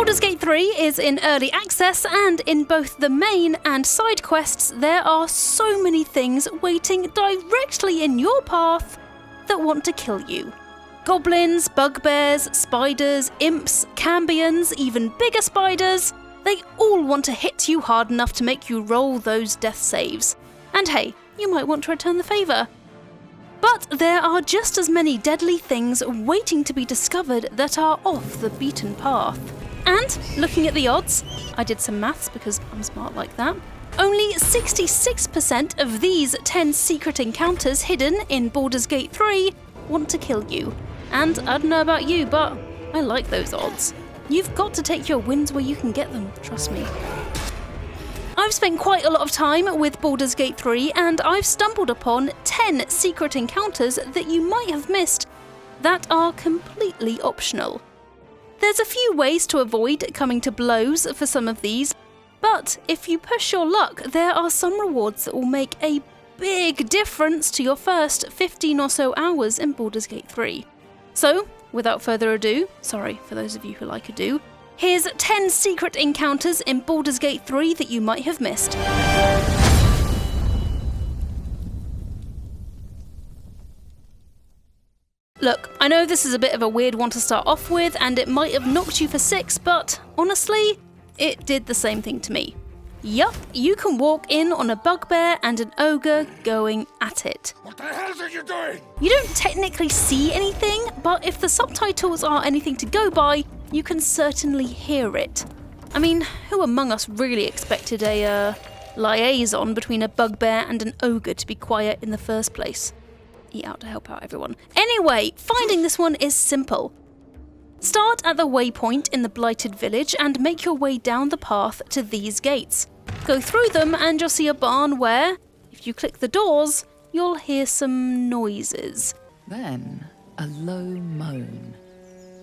Baldur's Gate 3 is in early access, and in both the main and side quests there are so many things waiting directly in your path that want to kill you. Goblins, bugbears, spiders, imps, cambions, even bigger spiders, they all want to hit you hard enough to make you roll those death saves. And hey, you might want to return the favour. But there are just as many deadly things waiting to be discovered that are off the beaten path. And, looking at the odds, I did some maths because I'm smart like that, only 66% of these 10 secret encounters hidden in Baldur's Gate 3 want to kill you. And I don't know about you, but I like those odds. You've got to take your wins where you can get them, trust me. I've spent quite a lot of time with Baldur's Gate 3 and I've stumbled upon 10 secret encounters that you might have missed that are completely optional. There's a few ways to avoid coming to blows for some of these, but if you push your luck, there are some rewards that will make a big difference to your first 15 or so hours in Baldur's Gate 3. So, without further ado, sorry for those of you who like ado, here's 10 secret encounters in Baldur's Gate 3 that you might have missed. Look, I know this is a bit of a weird one to start off with, and it might have knocked you for 6, but honestly, it did the same thing to me. Yup, you can walk in on a bugbear and an ogre going at it. What the hell are you doing? You don't technically see anything, but if the subtitles are anything to go by, you can certainly hear it. I mean, who among us really expected a liaison between a bugbear and an ogre to be quiet in the first place? Eat out to help out everyone. Anyway, finding this one is simple. Start at the waypoint in the Blighted Village and make your way down the path to these gates. Go through them and you'll see a barn where, if you click the doors, you'll hear some noises. Then, a low moan.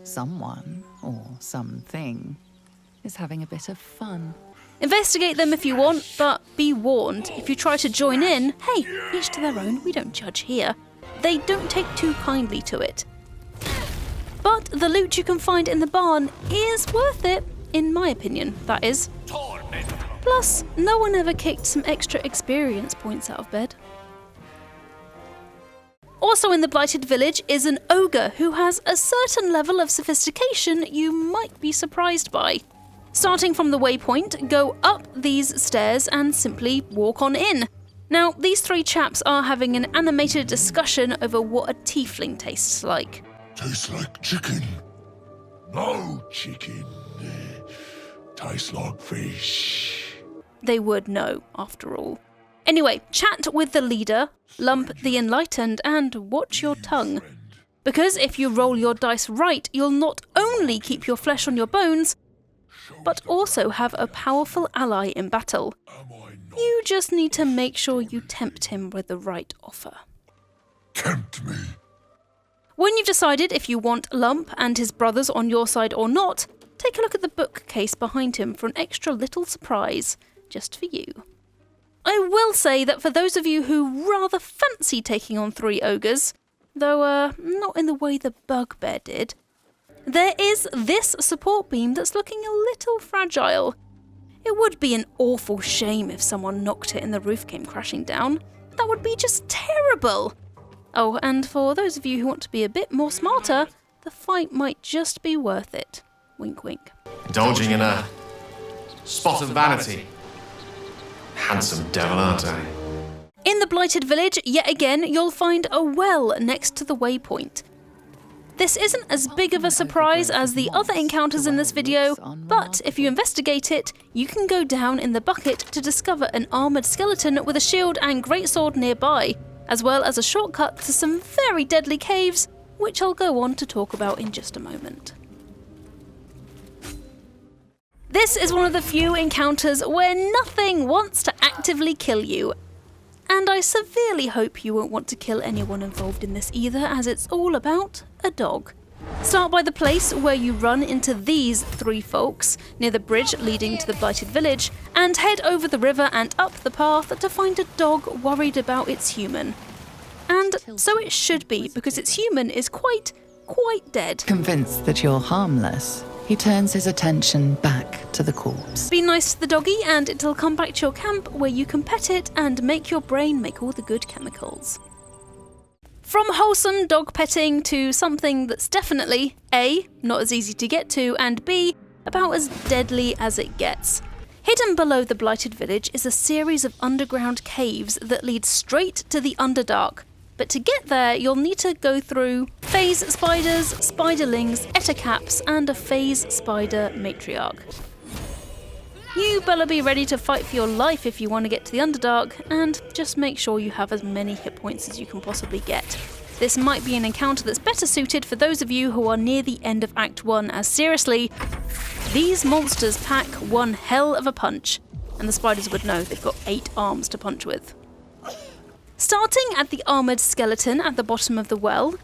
Someone, or something, is having a bit of fun. Investigate them if you want, but be warned, if you try to join in, hey, each to their own, we don't judge here. They don't take too kindly to it. But the loot you can find in the barn is worth it, in my opinion, that is. Plus, no one ever kicked some extra experience points out of bed. Also in the Blighted Village is an ogre who has a certain level of sophistication you might be surprised by. Starting from the waypoint, go up these stairs and simply walk on in. Now, these three chaps are having an animated discussion over what a tiefling tastes like. Tastes like chicken. No chicken. Tastes like fish. They would know, after all. Anyway, chat with the leader, lump the Enlightened, and watch your tongue. Because if you roll your dice right, you'll not only keep your flesh on your bones, but also have a powerful ally in battle. You just need to make sure you tempt him with the right offer. Tempt me. When you've decided if you want Lump and his brothers on your side or not, take a look at the bookcase behind him for an extra little surprise, just for you. I will say that for those of you who rather fancy taking on 3 ogres, though not in the way the bugbear did, there is this support beam that's looking a little fragile. It would be an awful shame if someone knocked it and the roof came crashing down. That would be just terrible. Oh, and for those of you who want to be a bit more smarter, the fight might just be worth it. Wink, wink. Indulging in a spot of vanity. Handsome devil, aren't I? In the Blighted Village, yet again, you'll find a well next to the waypoint. This isn't as big of a surprise as the other encounters in this video, but if you investigate it, you can go down in the bucket to discover an armoured skeleton with a shield and greatsword nearby, as well as a shortcut to some very deadly caves, which I'll go on to talk about in just a moment. This is one of the few encounters where nothing wants to actively kill you, and I severely hope you won't want to kill anyone involved in this either, as it's all about a dog. Start by the place where you run into these 3 folks, near the bridge leading to the Blighted Village, and head over the river and up the path to find a dog worried about its human. And so it should be, because its human is quite dead. Convinced that you're harmless, He turns his attention back to the corpse. Be nice to the doggy and it'll come back to your camp where you can pet it and make your brain make all the good chemicals. From wholesome dog petting to something that's definitely A, not as easy to get to, and B, about as deadly as it gets. Hidden below the blighted village is a series of underground caves that lead straight to the Underdark. But to get there, you'll need to go through phase spiders, spiderlings, ettercaps, and a phase spider matriarch. You better be ready to fight for your life if you want to get to the Underdark, and just make sure you have as many hit points as you can possibly get. This might be an encounter that's better suited for those of you who are near the end of Act 1, as seriously, these monsters pack one hell of a punch, and the spiders would know they've got 8 arms to punch with. Starting at the armoured skeleton at the bottom of the well,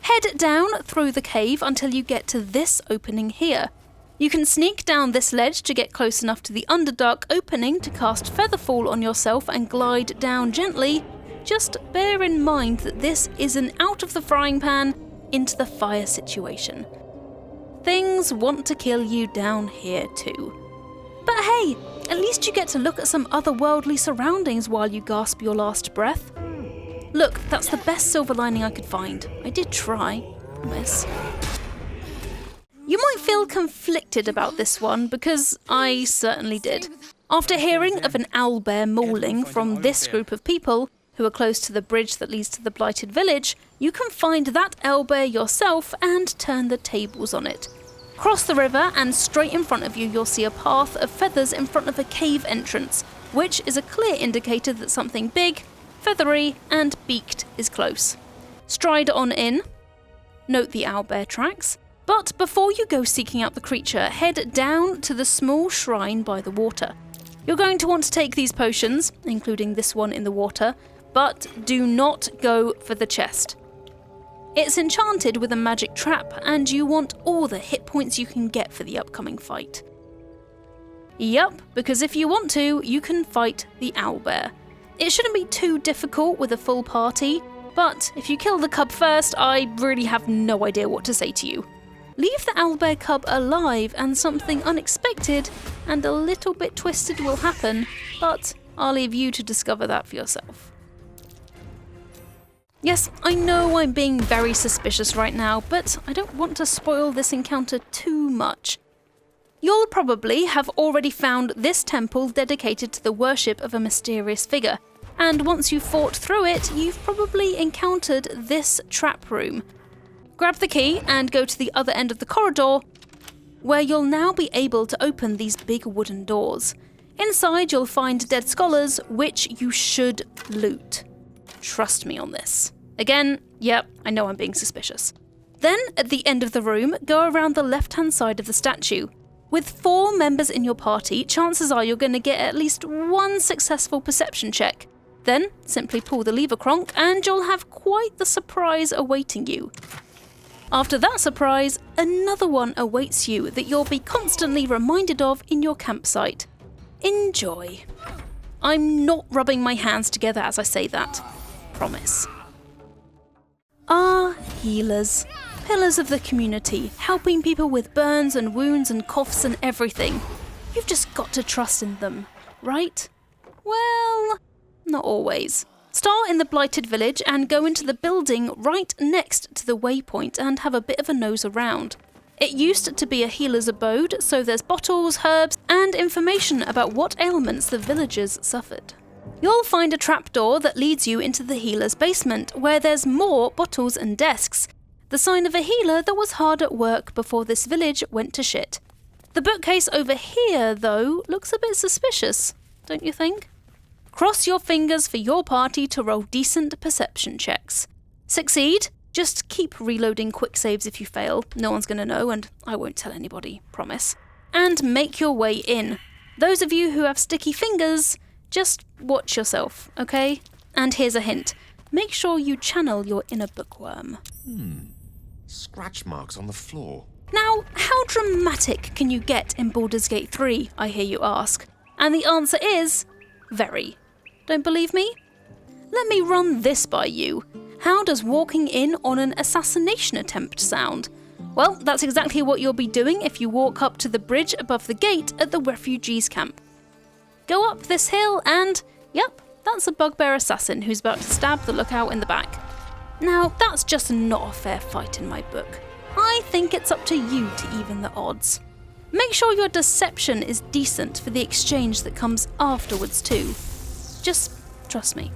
head down through the cave until you get to this opening here. You can sneak down this ledge to get close enough to the Underdark opening to cast Featherfall on yourself and glide down gently. Just bear in mind that this is an out of the frying pan into the fire situation. Things want to kill you down here too. But hey, at least you get to look at some otherworldly surroundings while you gasp your last breath. Look, that's the best silver lining I could find. I did try, promise. You might feel conflicted about this one, because I certainly did. After hearing of an owlbear mauling from this group of people, who are close to the bridge that leads to the blighted village, you can find that owlbear yourself and turn the tables on it. Cross the river and straight in front of you you'll see a path of feathers in front of a cave entrance, which is a clear indicator that something big, feathery and beaked is close. Stride on in, note the owlbear tracks, but before you go seeking out the creature, head down to the small shrine by the water. You're going to want to take these potions, including this one in the water, but do not go for the chest. It's enchanted with a magic trap, and you want all the hit points you can get for the upcoming fight. Yup, because if you want to, you can fight the owlbear. It shouldn't be too difficult with a full party, but if you kill the cub first, I really have no idea what to say to you. Leave the owlbear cub alive and something unexpected and a little bit twisted will happen, but I'll leave you to discover that for yourself. Yes, I know I'm being very suspicious right now, but I don't want to spoil this encounter too much. You'll probably have already found this temple dedicated to the worship of a mysterious figure, and once you've fought through it, you've probably encountered this trap room. Grab the key and go to the other end of the corridor, where you'll now be able to open these big wooden doors. Inside you'll find dead scholars, which you should loot. Trust me on this. Again, yep, I know I'm being suspicious. Then, at the end of the room, go around the left-hand side of the statue. With 4 members in your party, chances are you're going to get at least one successful perception check. Then, simply pull the lever cronk and you'll have quite the surprise awaiting you. After that surprise, another one awaits you that you'll be constantly reminded of in your campsite. Enjoy. I'm not rubbing my hands together as I say that. Promise. Healers. Pillars of the community, helping people with burns and wounds and coughs and everything. You've just got to trust in them, right? Well, not always. Start in the blighted village and go into the building right next to the waypoint and have a bit of a nose around. It used to be a healer's abode, so there's bottles, herbs, and information about what ailments the villagers suffered. You'll find a trapdoor that leads you into the healer's basement, where there's more bottles and desks. The sign of a healer that was hard at work before this village went to shit. The bookcase over here, though, looks a bit suspicious, don't you think? Cross your fingers for your party to roll decent perception checks. Succeed? Just keep reloading quick saves if you fail. No one's going to know, and I won't tell anybody, promise. And make your way in. Those of you who have sticky fingers, just watch yourself, okay? And here's a hint. Make sure you channel your inner bookworm. Scratch marks on the floor. Now, how dramatic can you get in Baldur's Gate 3, I hear you ask? And the answer is, very. Don't believe me? Let me run this by you. How does walking in on an assassination attempt sound? Well, that's exactly what you'll be doing if you walk up to the bridge above the gate at the refugees camp. Go up this hill and, yep, that's a bugbear assassin who's about to stab the lookout in the back. Now, that's just not a fair fight in my book. I think it's up to you to even the odds. Make sure your deception is decent for the exchange that comes afterwards too. Just trust me.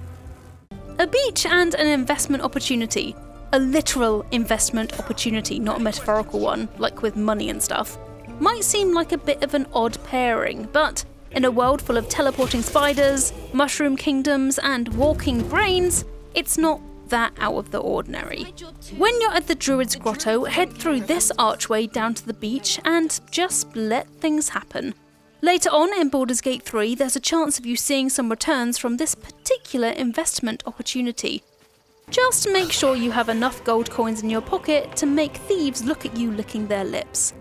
A beach and an investment opportunity. A literal investment opportunity, not a metaphorical one, like with money and stuff. Might seem like a bit of an odd pairing, but in a world full of teleporting spiders, mushroom kingdoms, and walking brains, it's not that out of the ordinary. When you're at the Druid's Grotto, head through this archway down to the beach and just let things happen. Later on in Baldur's Gate 3, there's a chance of you seeing some returns from this particular investment opportunity. Just make sure you have enough gold coins in your pocket to make thieves look at you licking their lips.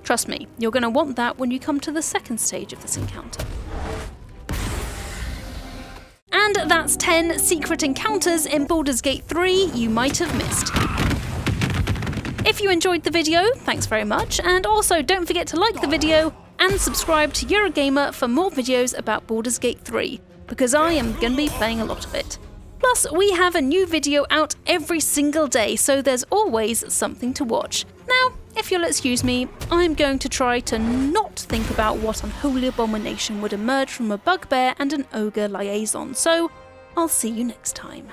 Trust me, you're going to want that when you come to the second stage of this encounter. And that's 10 secret encounters in Baldur's Gate 3 you might have missed. If you enjoyed the video, thanks very much, and also don't forget to like the video and subscribe to Eurogamer for more videos about Baldur's Gate 3, because I am going to be playing a lot of it. Plus, we have a new video out every single day, so there's always something to watch. Now, if you'll excuse me, I'm going to try to not think about what unholy abomination would emerge from a bugbear and an ogre liaison, so I'll see you next time.